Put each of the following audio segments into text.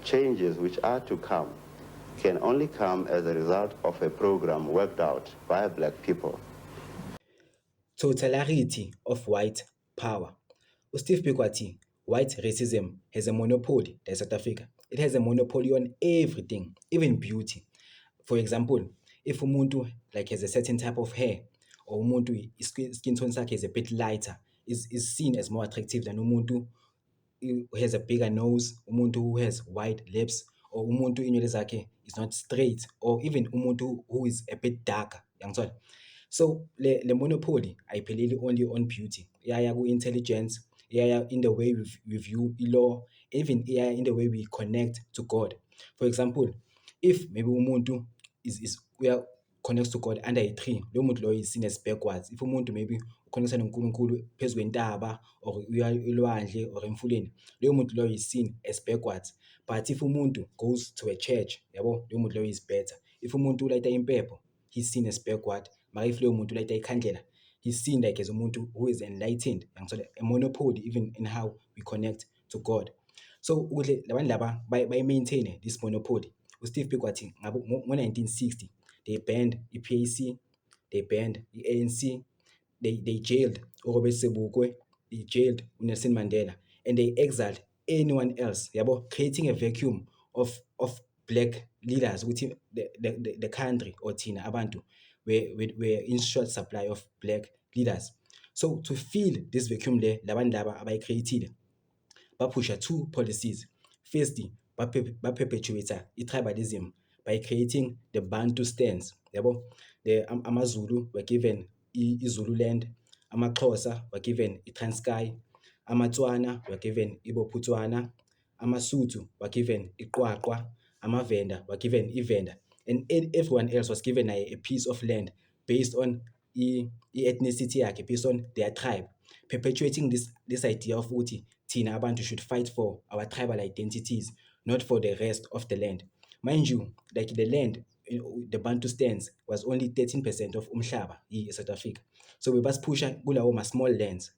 changes which are to come can only come as a result of a program worked out by black people. Totality of white power. Steve Biko wathi, white racism has a monopoly in South Africa. It has a monopoly on everything, even beauty. For example, if umuntu like has a certain type of hair, or umuntu skin tone sakhe is a bit lighter, is seen as more attractive than umuntu who has a bigger nose, umuntu who has wide lips, or umuntu inwele zakhe is not straight, or even umuntu who is a bit darker. Yangithola? So le monopoly ayipheleli only on beauty. Iyaya ku-intelligence, iyaya in the way we view law, even iyaya in the way we connect to God. For example, if maybe umuntu is connects to God under a tree, lo muntu loyo is seen as backwards. If umuntu maybe uconnecta noNkulunkulu phezu kwentaba, or uya elwandle or emfuleni, loyo muntu loyo is seen as backwards. But if umuntu goes to a church, yabo, loyo muntu loyo is better. If umuntu ulayita impepho, he's seen as backward. But if loyo muntu ulayita ikhandlela, he's seen like as umuntu who is enlightened. So a monopoly even in how we connect to God. So ukuze labantu laba bay-maintain this monopoly. uSteve Biko wathi ngo-1960 they banned i-PAC, they banned i-ANC, they jailed uRobert Sebukwe, they jailed uNelson Mandela, and they exiled anyone else, yabo, creating a vacuum of black leaders within the country, or thina abantu we're in short supply of black leaders. So to fill this vacuum le, labantu laba abayi-creatile bapusha two policies. Firstly, baperpetuate i-tribalism by creating the Bantu stands. Yabo, the AmaZulu were given iZululand, AmaXhosa were given iTranskei, AmaTswana were given iBophuthatswana, AmaSotho were given iQwaqwa, AmaVenda were given iVenda, and everyone else was given a piece of land based on ethnicity yakhe, based on their tribe, perpetuating this idea of ukuthi thina abantu should fight for our tribal identities, not for the rest of the land. Mind you, like the land, the Bantu stands was only 13% of umhlaba South Africa. So we must push kulawo small lands.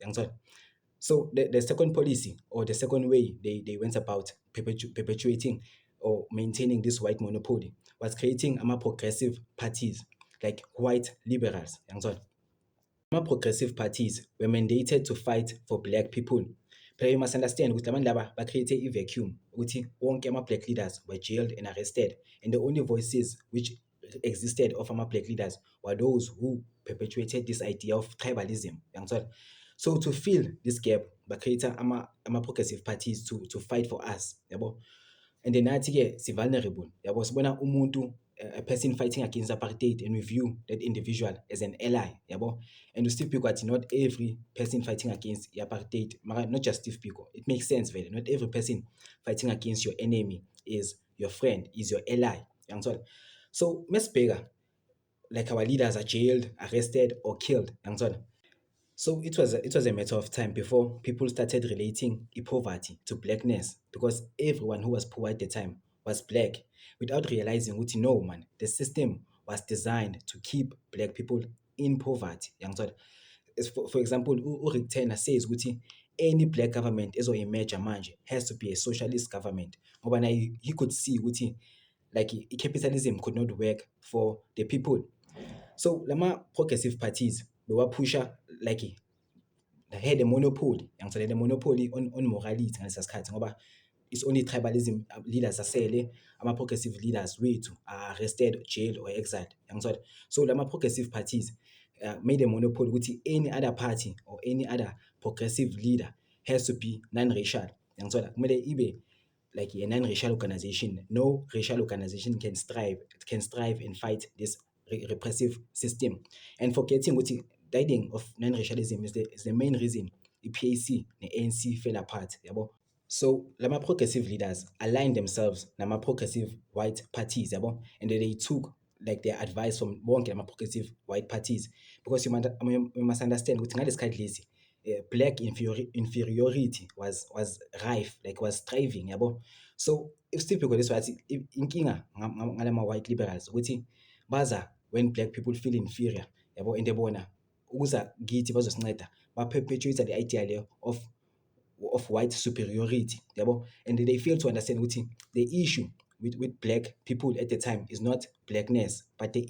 So the second policy, or the second way they went about perpetuating or maintaining this white monopoly, was creating progressive parties like white liberals. Progressive parties were mandated to fight for black people. But you must understand ukuthi labantu laba ba-create i-vacuum ukuthi wonke ama-black leaders were jailed and arrested, and the only voices which existed of ama-black leaders were those who perpetuated this idea of tribalism. So to fill this gap, ba-create ama-progressive parties to fight for us, yabo. And then nathi-ke si-vulnerable, yabo, sibona umuntu, a person fighting against apartheid, and we view that individual as an ally, yabo. And Steve Biko, not every person fighting against apartheid, not just Steve Biko, it makes sense, really. Not every person fighting against your enemy is your friend, is your ally. So mesibheka, like our leaders are jailed, arrested, or killed. So it was a matter of time before people started relating poverty to blackness, because everyone who was poor at the time was black, without realizing ukuthi no, man, the system was designed to keep black people in poverty. For example, uRick Turner says ukuthi any black government ezo-emerge manje has to be a socialist government, ngoba na he could see ukuthi like capitalism could not work for the people. So lama progressive parties bewapusha like they had a monopoly, the monopoly on morality ngalesa sikhathi, ngoba it's only tribalism leaders asele, ama-progressive leaders wethu are arrested, jailed, or exiled. So lama progressive parties made a monopoly ukuthi any other party or any other progressive leader has to be non-racial. Kumele ibe like a non-racial organization. No racial organization can strive and fight this repressive system. And forgetting what dying of non-racialism is the main reason the PAC, the ANC fell apart. Yabo. So lama progressive leaders aligned themselves nama progressive white parties, yabo, and they took like their advice from bonke lama progressive white parties, because you must understand ukuthi ngalesi lesi black inferiority was rife, like was thriving, yabo. So if Steve Biko this wathi inkinga ngalama white liberals ukuthi baza when black people feel inferior, yabo, and ebona ukuza kithi bazosinceda ba perpetuate the idea of of white superiority, yabo, and they fail to understand ukuthi the issue with black people at the time is not blackness, but the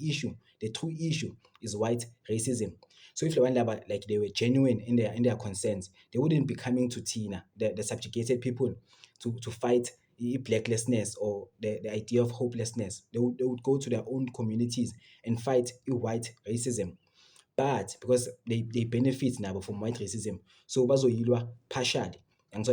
true issue is white racism. So if like they were genuine in their concerns, they wouldn't be coming to Tina, the subjugated people, to fight blacklessness or the idea of hopelessness. They would go to their own communities and fight white racism. But because they benefit now from white racism, so bazoyilwa partially. And so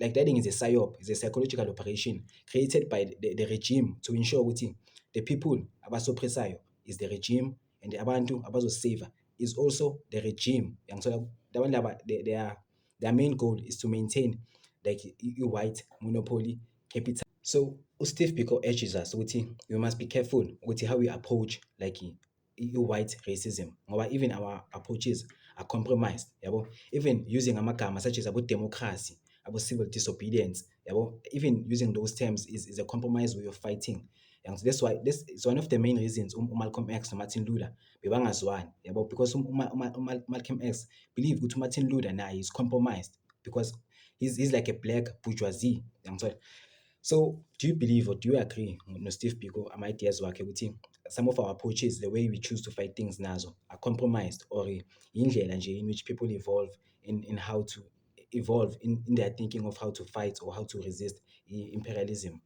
like that thing is a psyop, is a psychological operation created by the regime to ensure ukuthi the people abasoppressayo is the regime, and the abantu abazosave is also the regime. And so their main goal is to maintain like white monopoly capital. So Steve Biko urges us ukuthi we must be careful with how we approach like white racism, or even our approaches are compromised, yabo, even using amagama such as about democracy, about civil disobedience, yabo, even using those terms is a compromised way of fighting. And so that's why this is one of the main reasons Malcolm X and Martin Luther bebangazwani, yabo, because Malcolm X believe ukuthi Martin Luther naye is compromised because he's like a black bourgeoisie. So do you believe or do you agree Steve Biko ama-ideas wakhe ukuthi some of our approaches, the way we choose to fight things nazo, are compromised, or indlela nje in which people evolve in how to evolve in their thinking of how to fight or how to resist imperialism?